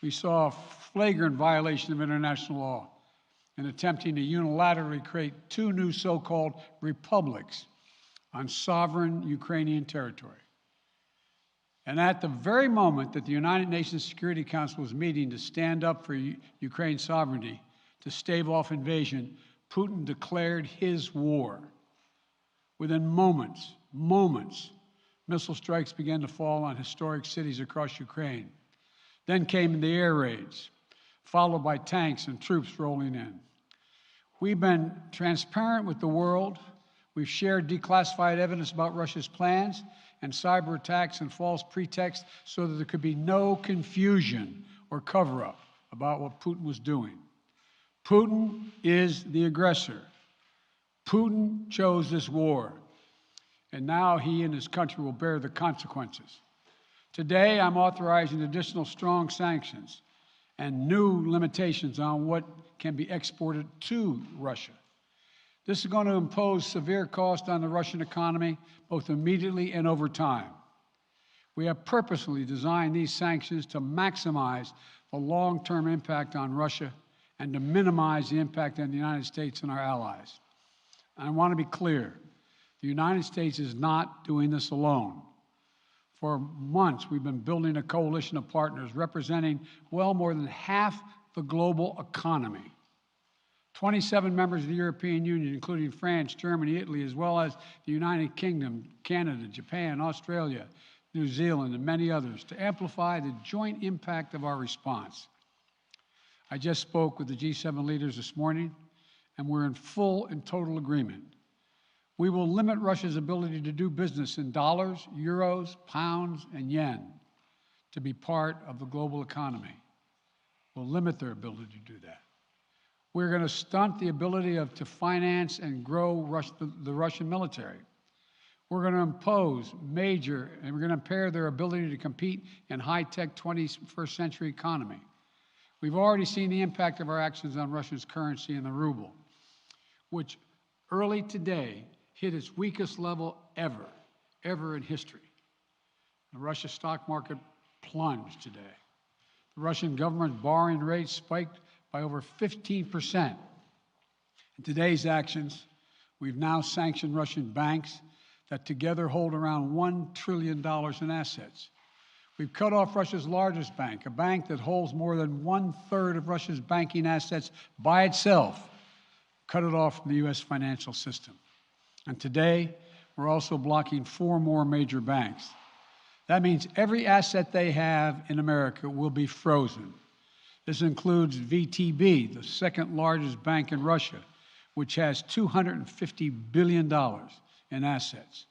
We saw a flagrant violation of international law in attempting to unilaterally create two new so-called republics on sovereign Ukrainian territory. And at the very moment that the United Nations Security Council was meeting to stand up for Ukraine's sovereignty, to stave off invasion, Putin declared his war. Within moments, missile strikes began to fall on historic cities across Ukraine. Then came the air raids, followed by tanks and troops rolling in. We've been transparent with the world. We've shared declassified evidence about Russia's plans and cyber attacks and false pretexts so that there could be no confusion or cover-up about what Putin was doing. Putin is the aggressor. Putin chose this war, and now he and his country will bear the consequences. Today, I'm authorizing additional strong sanctions and new limitations on what can be exported to Russia. This is going to impose severe cost on the Russian economy, both immediately and over time. We have purposely designed these sanctions to maximize the long-term impact on Russia and to minimize the impact on the United States and our allies. And I want to be clear, the United States is not doing this alone. For months, we've been building a coalition of partners representing well more than half the global economy. 27 members of the European Union, including France, Germany, Italy, as well as the United Kingdom, Canada, Japan, Australia, New Zealand, and many others, to amplify the joint impact of our response. I just spoke with the G7 leaders this morning, and we're in full and total agreement. We will limit Russia's ability to do business in dollars, euros, pounds, and yen to be part of the global economy. We'll limit their ability to do that. We're going to stunt the ability to finance and grow the Russian military. We're going to impose major, and we're going to impair their ability to compete in high-tech 21st century economy. We've already seen the impact of our actions on Russia's currency and the ruble, which early today hit its weakest level ever in history. The Russian stock market plunged today. The Russian government borrowing rate spiked by over 15%. In today's actions, we've now sanctioned Russian banks that together hold around $1 trillion in assets. We've cut off Russia's largest bank, a bank that holds more than 1/3 of Russia's banking assets by itself, cut it off from the U.S. financial system. And today, we're also blocking 4 more major banks. That means every asset they have in America will be frozen. This includes VTB, the second largest bank in Russia, which has $250 billion in assets.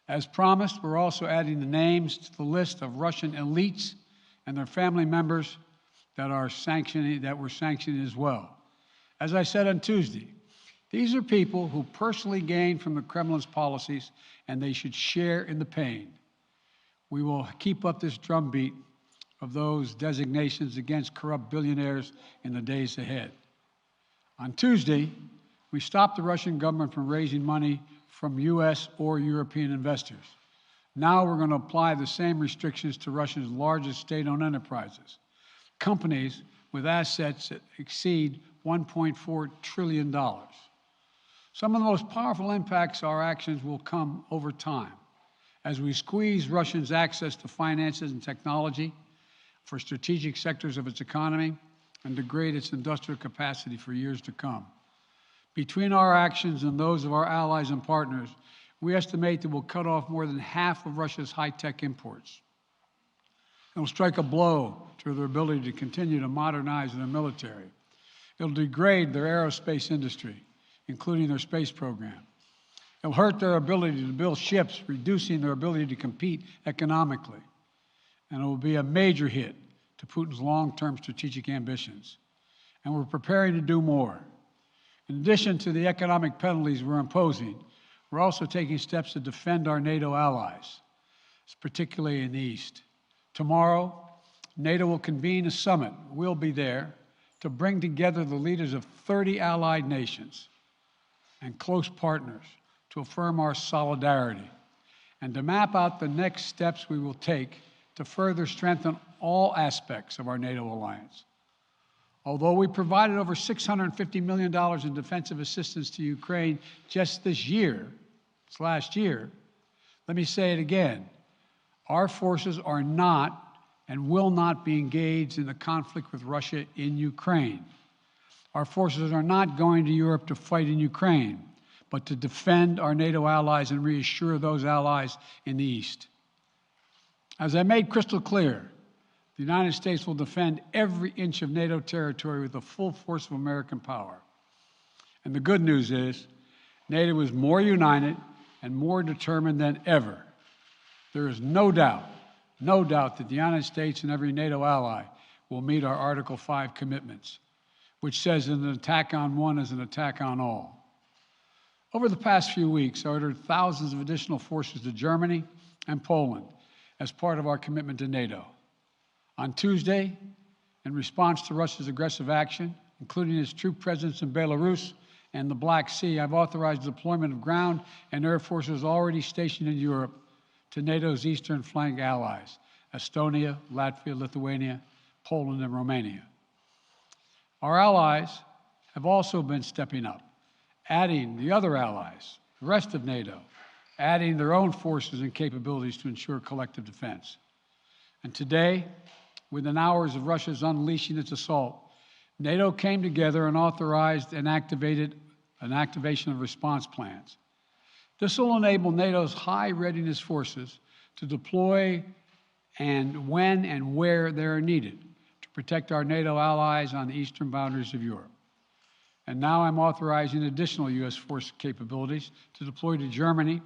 As promised, we're also adding the names to the list of Russian elites and their family members that we're sanctioning as well. As I said on Tuesday, these are people who personally gain from the Kremlin's policies, and they should share in the pain. We will keep up this drumbeat of those designations against corrupt billionaires in the days ahead. On Tuesday, we stopped the Russian government from raising money from U.S. or European investors. Now we're going to apply the same restrictions to Russia's largest state-owned enterprises, companies with assets that exceed $1.4 trillion. Some of the most powerful impacts of our actions will come over time as we squeeze Russia's access to finances and technology for strategic sectors of its economy and degrade its industrial capacity for years to come. Between our actions and those of our allies and partners, we estimate that we'll cut off more than half of Russia's high-tech imports. It will strike a blow to their ability to continue to modernize their military. It'll degrade their aerospace industry, including their space program. It'll hurt their ability to build ships, reducing their ability to compete economically. And it will be a major hit to Putin's long-term strategic ambitions. And we're preparing to do more. In addition to the economic penalties we're imposing, we're also taking steps to defend our NATO allies, particularly in the East. Tomorrow, NATO will convene a summit. We'll be there to bring together the leaders of 30 allied nations and close partners to affirm our solidarity and to map out the next steps we will take to further strengthen all aspects of our NATO alliance. Although we provided over $650 million in defensive assistance to Ukraine just this last year, let me say it again. Our forces are not and will not be engaged in the conflict with Russia in Ukraine. Our forces are not going to Europe to fight in Ukraine, but to defend our NATO allies and reassure those allies in the East. As I made crystal clear, the United States will defend every inch of NATO territory with the full force of American power. And the good news is, NATO is more united and more determined than ever. There is no doubt that the United States and every NATO ally will meet our Article 5 commitments, which says that an attack on one is an attack on all. Over the past few weeks, I ordered thousands of additional forces to Germany and Poland as part of our commitment to NATO. On Tuesday, in response to Russia's aggressive action, including its troop presence in Belarus and the Black Sea, I've authorized the deployment of ground and air forces already stationed in Europe to NATO's eastern flank allies, Estonia, Latvia, Lithuania, Poland, and Romania. Our allies have also been stepping up, adding the other allies, the rest of NATO, adding their own forces and capabilities to ensure collective defense. And today, within hours of Russia's unleashing its assault, NATO came together and authorized and activated an activation of response plans. This will enable NATO's high readiness forces to deploy and when and where they are needed to protect our NATO allies on the eastern boundaries of Europe. And now I'm authorizing additional U.S. force capabilities to deploy to Germany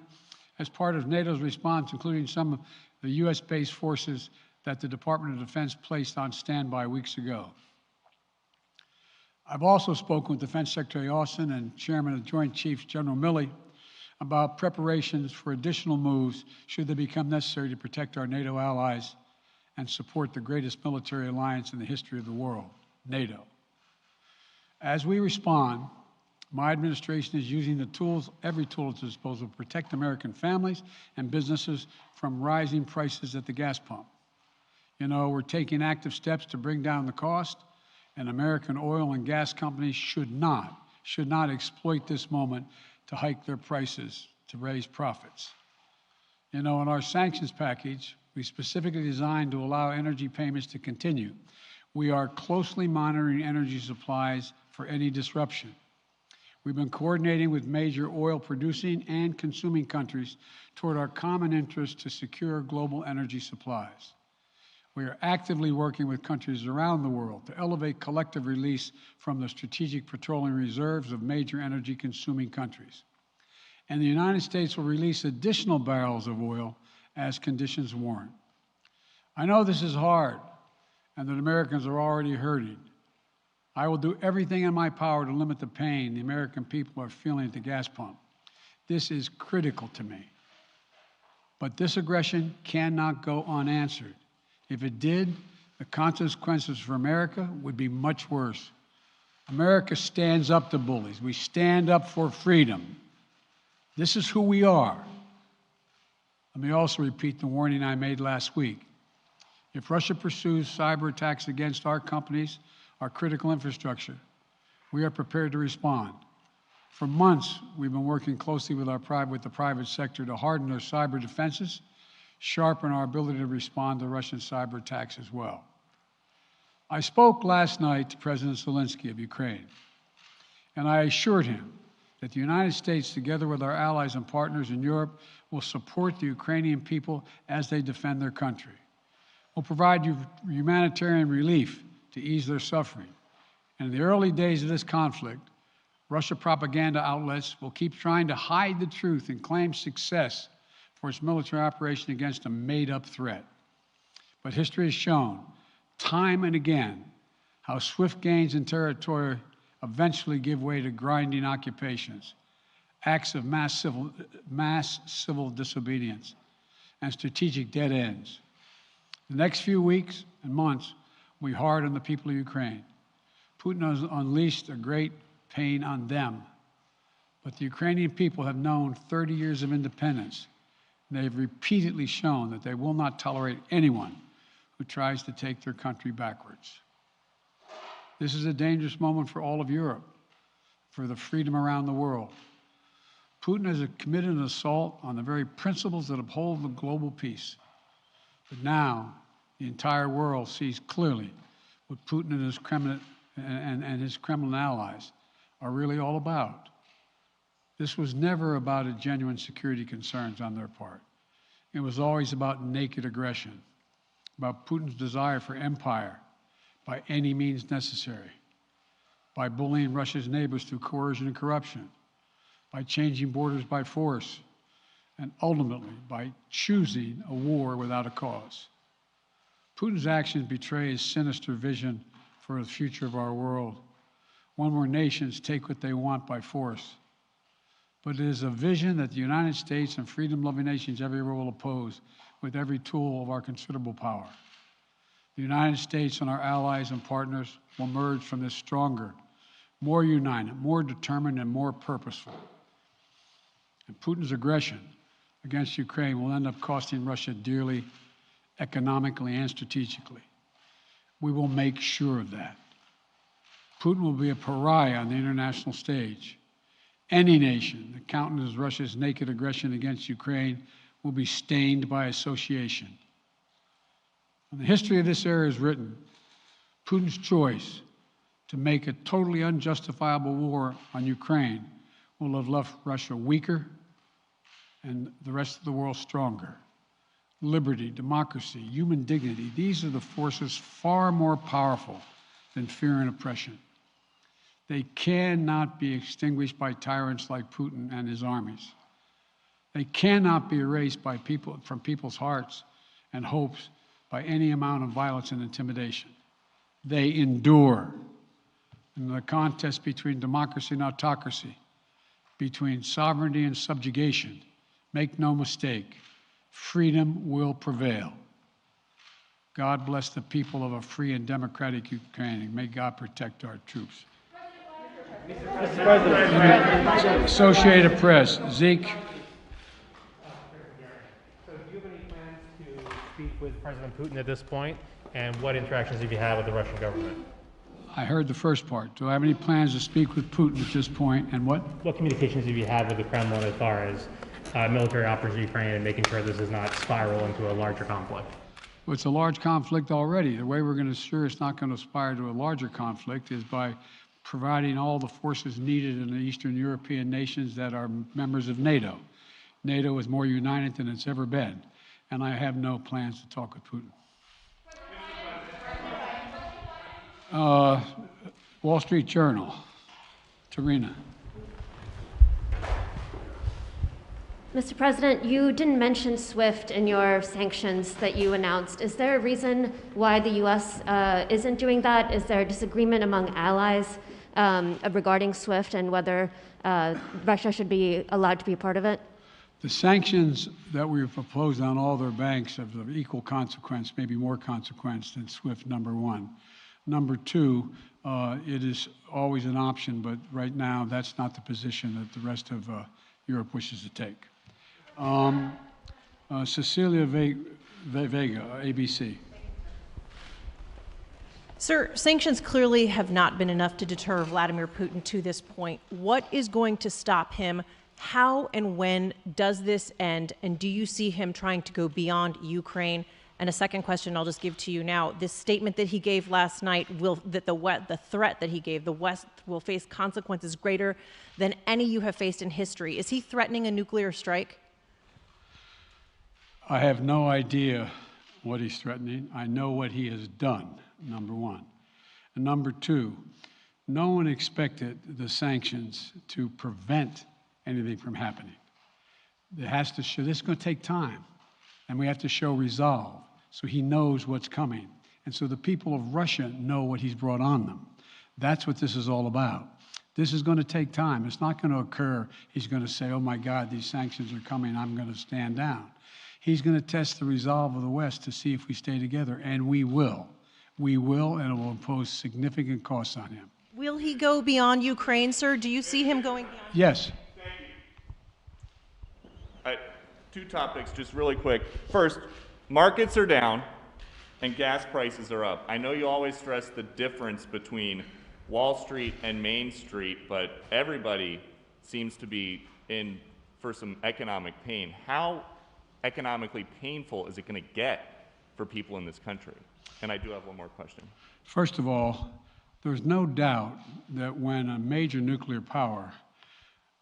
as part of NATO's response, including some of the U.S.-based forces that the Department of Defense placed on standby weeks ago. I've also spoken with Defense Secretary Austin and Chairman of the Joint Chiefs, General Milley, about preparations for additional moves should they become necessary to protect our NATO allies and support the greatest military alliance in the history of the world, NATO. As we respond, my administration is using the tools, every tool at its disposal to protect American families and businesses from rising prices at the gas pump. You know, we're taking active steps to bring down the cost, and American oil and gas companies should not exploit this moment to hike their prices to raise profits. You know, in our sanctions package, we specifically designed to allow energy payments to continue. We are closely monitoring energy supplies for any disruption. We've been coordinating with major oil producing and consuming countries toward our common interest to secure global energy supplies. We are actively working with countries around the world to elevate collective release from the strategic petroleum reserves of major energy consuming countries. And the United States will release additional barrels of oil as conditions warrant. I know this is hard and that Americans are already hurting. I will do everything in my power to limit the pain the American people are feeling at the gas pump. This is critical to me. But this aggression cannot go unanswered. If it did, the consequences for America would be much worse. America stands up to bullies. We stand up for freedom. This is who we are. Let me also repeat the warning I made last week. If Russia pursues cyber attacks against our companies, our critical infrastructure, we are prepared to respond. For months, we've been working closely with the private sector to harden their cyber defenses, sharpen our ability to respond to Russian cyber attacks as well. I spoke last night to President Zelensky of Ukraine, and I assured him that the United States, together with our allies and partners in Europe, will support the Ukrainian people as they defend their country. We'll provide humanitarian relief to ease their suffering. And in the early days of this conflict, Russia propaganda outlets will keep trying to hide the truth and claim success for its military operation against a made-up threat. But history has shown, time and again, how swift gains in territory eventually give way to grinding occupations, acts of mass civil disobedience, and strategic dead ends. The next few weeks and months will be hard on the people of Ukraine. Putin has unleashed a great pain on them, but the Ukrainian people have known 30 years of independence. They have repeatedly shown that they will not tolerate anyone who tries to take their country backwards. This is a dangerous moment for all of Europe, for the freedom around the world. Putin has committed an assault on the very principles that uphold the global peace. But now, the entire world sees clearly what Putin and his Kremlin allies are really all about. This was never about a genuine security concerns on their part. It was always about naked aggression, about Putin's desire for empire by any means necessary, by bullying Russia's neighbors through coercion and corruption, by changing borders by force, and ultimately by choosing a war without a cause. Putin's actions betray his sinister vision for the future of our world, one where nations take what they want by force. But it is a vision that the United States and freedom-loving nations everywhere will oppose with every tool of our considerable power. The United States and our allies and partners will emerge from this stronger, more united, more determined, and more purposeful. And Putin's aggression against Ukraine will end up costing Russia dearly, economically and strategically. We will make sure of that. Putin will be a pariah on the international stage. Any nation that countenances Russia's naked aggression against Ukraine will be stained by association. When the history of this era is written, Putin's choice to make a totally unjustifiable war on Ukraine will have left Russia weaker and the rest of the world stronger. Liberty, democracy, human dignity, these are the forces far more powerful than fear and oppression. They cannot be extinguished by tyrants like Putin and his armies. They cannot be erased by from people's hearts and hopes by any amount of violence and intimidation. They endure. In the contest between democracy and autocracy, between sovereignty and subjugation, make no mistake, freedom will prevail. God bless the people of a free and democratic Ukraine, and may God protect our troops. Mr. President. Associated Press, Zeke. So do you have any plans to speak with President Putin at this point? And what interactions have you had with the Russian government? I heard the first part. Do I have any plans to speak with Putin at this point, and what? What communications have you had with the Kremlin as far as military operations in Ukraine and making sure this does not spiral into a larger conflict? Well, it's a large conflict already. The way we're going to ensure it's not going to aspire to a larger conflict is by providing all the forces needed in the Eastern European nations that are members of NATO. NATO is more united than it's ever been, and I have no plans to talk with Putin. Wall Street Journal, Tarina. Mr. President, you didn't mention SWIFT in your sanctions that you announced. Is there a reason why the U.S. Isn't doing that? Is there a disagreement among allies regarding SWIFT and whether Russia should be allowed to be a part of it? The sanctions that we've proposed on all their banks have of equal consequence, maybe more consequence than SWIFT, number one. Number two, it is always an option, but right now that's not the position that the rest of Europe wishes to take. Cecilia Vega, ABC. Sir, sanctions clearly have not been enough to deter Vladimir Putin to this point. What is going to stop him? How and when does this end? And do you see him trying to go beyond Ukraine? And a second question I'll just give to you now. This statement that he gave last night, the threat that he gave, the West will face consequences greater than any you have faced in history. Is he threatening a nuclear strike? I have no idea what he's threatening. I know what he has done, number one. And number two, no one expected the sanctions to prevent anything from happening. It has to show, this is going to take time, and we have to show resolve so he knows what's coming. And so the people of Russia know what he's brought on them. That's what this is all about. This is going to take time. It's not going to occur. He's going to say, oh my God, these sanctions are coming, I'm going to stand down. He's going to test the resolve of the West to see if we stay together, and we will. We will, and it will impose significant costs on him. Will he go beyond Ukraine, sir? Do you see him going beyond? Yes. Two topics, just really quick. First, markets are down. and gas prices are up. I know you always stress the difference between Wall Street and Main Street, but everybody seems to be in for some economic pain. How economically painful is it going to get for people in this country? And I do have one more question. First of all, there's no doubt that when a major nuclear power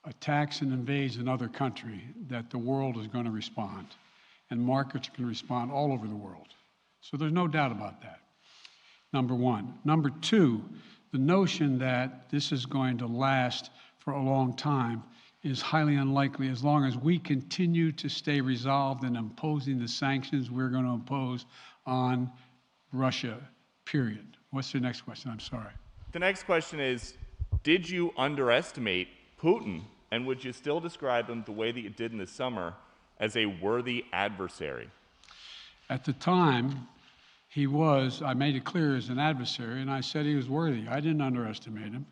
attacks and invades another country, that the world is going to respond, and markets can respond all over the world. So there's no doubt about that, number one. Number two, the notion that this is going to last for a long time is highly unlikely as long as we continue to stay resolved in imposing the sanctions we're going to impose on Russia, period. What's the next question? I'm sorry. The next question is, did you underestimate Putin, and would you still describe him the way that you did in the summer as a worthy adversary? At the time, I made it clear as an adversary, and I said he was worthy. I didn't underestimate him.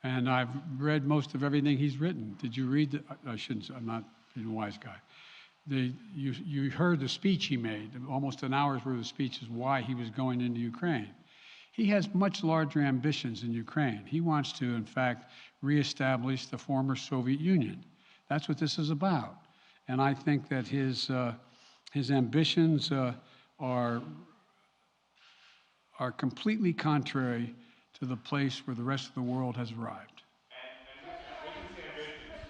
And I've read most of everything he's written. Did you read I shouldn't, I'm not being a wise guy. You heard the speech he made, almost an hour's worth of speeches, why he was going into Ukraine. He has much larger ambitions in Ukraine. He wants to, in fact, reestablish the former Soviet Union. That's what this is about. And I think that his ambitions are completely contrary to the place where the rest of the world has arrived.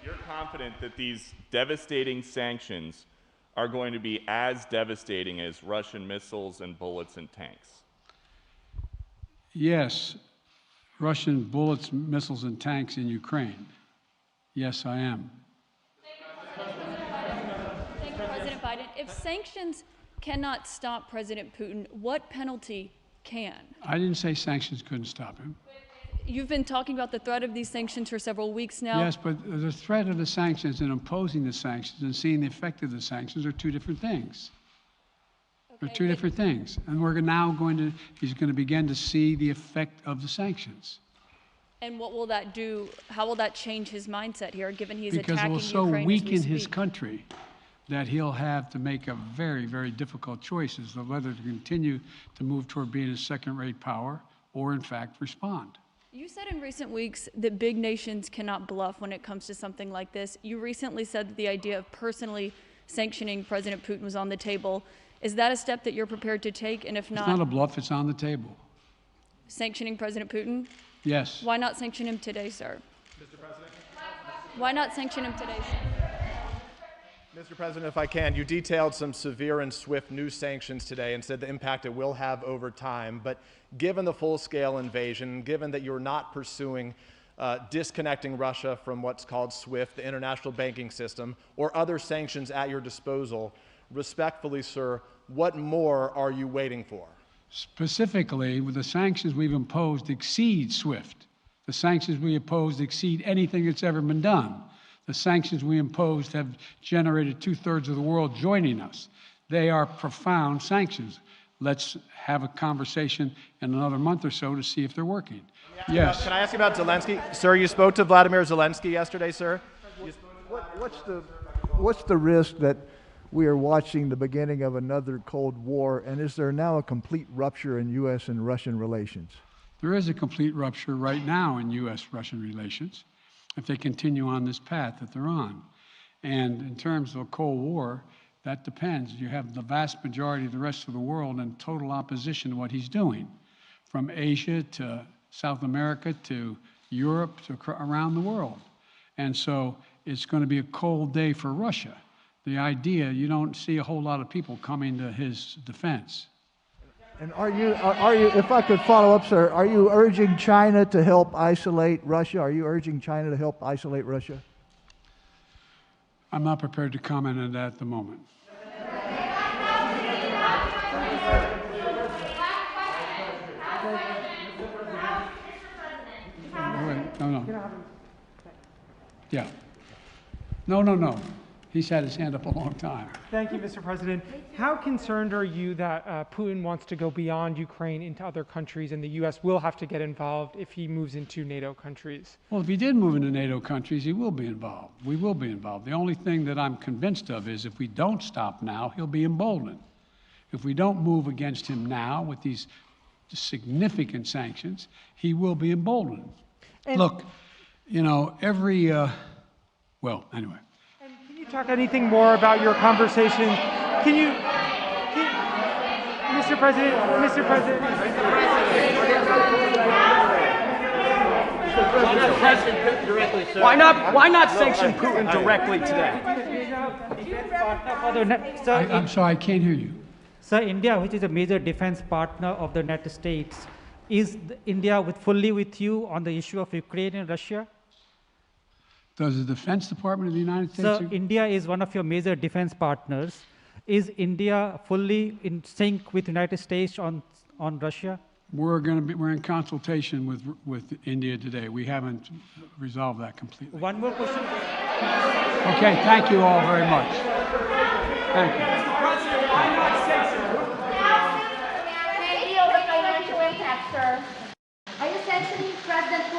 You're confident that these devastating sanctions are going to be as devastating as Russian missiles and bullets and tanks? Yes, Russian bullets, missiles, and tanks in Ukraine. Yes, I am. Thank you, President Biden. If sanctions cannot stop President Putin, what penalty can? I didn't say sanctions couldn't stop him. You've been talking about the threat of these sanctions for several weeks now. Yes, but the threat of the sanctions and imposing the sanctions and seeing the effect of the sanctions are two different things. They're two different things. And he's going to begin to see the effect of the sanctions. And what will that do? How will that change his mindset here, given he's Because it attacking will so Ukraine as we weaken his speak? country that he'll have to make a very, very difficult choices of whether to continue to move toward being a second-rate power or, in fact, respond. You said in recent weeks that big nations cannot bluff when it comes to something like this. You recently said that the idea of personally sanctioning President Putin was on the table. Is that a step that you're prepared to take? And if It's not a bluff, it's on the table. sanctioning President Putin? Yes. Why not sanction him today, sir? Mr. President? Why not sanction him today, sir? Mr. President, if I can, you detailed some severe and swift new sanctions today and said the impact it will have over time. But given the full-scale invasion, given that you're not pursuing disconnecting Russia from what's called SWIFT, the international banking system, or other sanctions at your disposal, respectfully, sir, what more are you waiting for? Specifically, with the sanctions we've imposed exceed SWIFT. The sanctions we imposed exceed anything that's ever been done. The sanctions we imposed have generated 2/3 of the world joining us. They are profound sanctions. Let's have a conversation in another month or so to see if they're working. Yes. Can I ask you about Zelensky? Sir, you spoke to Vladimir Zelensky yesterday, sir. What's the risk that we are watching the beginning of another Cold War, and is there now a complete rupture in U.S. and Russian relations? There is a complete rupture right now in U.S.-Russian relations if they continue on this path that they're on. And in terms of a Cold War, that depends. You have the vast majority of the rest of the world in total opposition to what he's doing, from Asia to South America to Europe to around the world. And so it's going to be a cold day for Russia. The idea, you don't see a whole lot of people coming to his defense. And are you, if I could follow up, sir, are you urging China to help isolate Russia? Are you urging China to help isolate Russia? I'm not prepared to comment on that at the moment. No. Yeah. No. He's had his hand up a long time. Thank you, Mr. President. How concerned are you that Putin wants to go beyond Ukraine into other countries, and the U.S. will have to get involved if he moves into NATO countries? Well, if he did move into NATO countries, he will be involved. We will be involved. The only thing that I'm convinced of is if we don't stop now, he'll be emboldened. If we don't move against him now with these significant sanctions, he will be emboldened. Look, you know, well, anyway. Can you talk anything more about your conversation? Mr. President, Why not sanction Putin directly today? I'm sorry, I can't hear you. Sir, India, which is a major defense partner of the United States, is India fully with you on the issue of Ukraine and Russia? Does the Defense Department of the United States? Sir, India is one of your major defense partners. Is India fully in sync with the United States on Russia? We're in consultation with India today. We haven't resolved that completely. One more question. Okay, thank you all very much. Thank you. May I yield the financial impact, sir? Are you sanctioning President